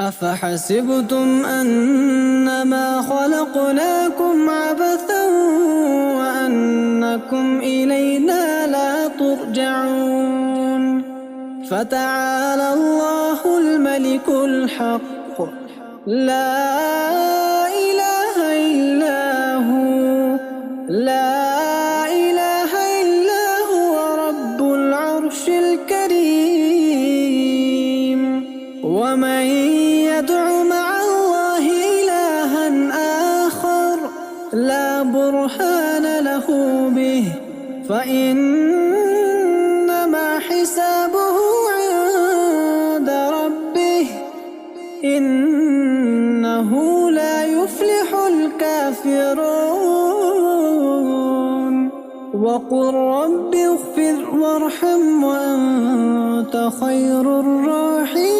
أفحسبتم أنما خلقناكم عبثا وأنكم إلينا لا ترجعون فتعالى الله الملك الحق لا إله إلا هو رب العرش الكريم ومن يدع مع الله إلها آخر لا برهان له به فإنما حسابه عند ربه إنه لا يفلح الكافرون وقل رب اغفر وارحم وأنت خير الراحمين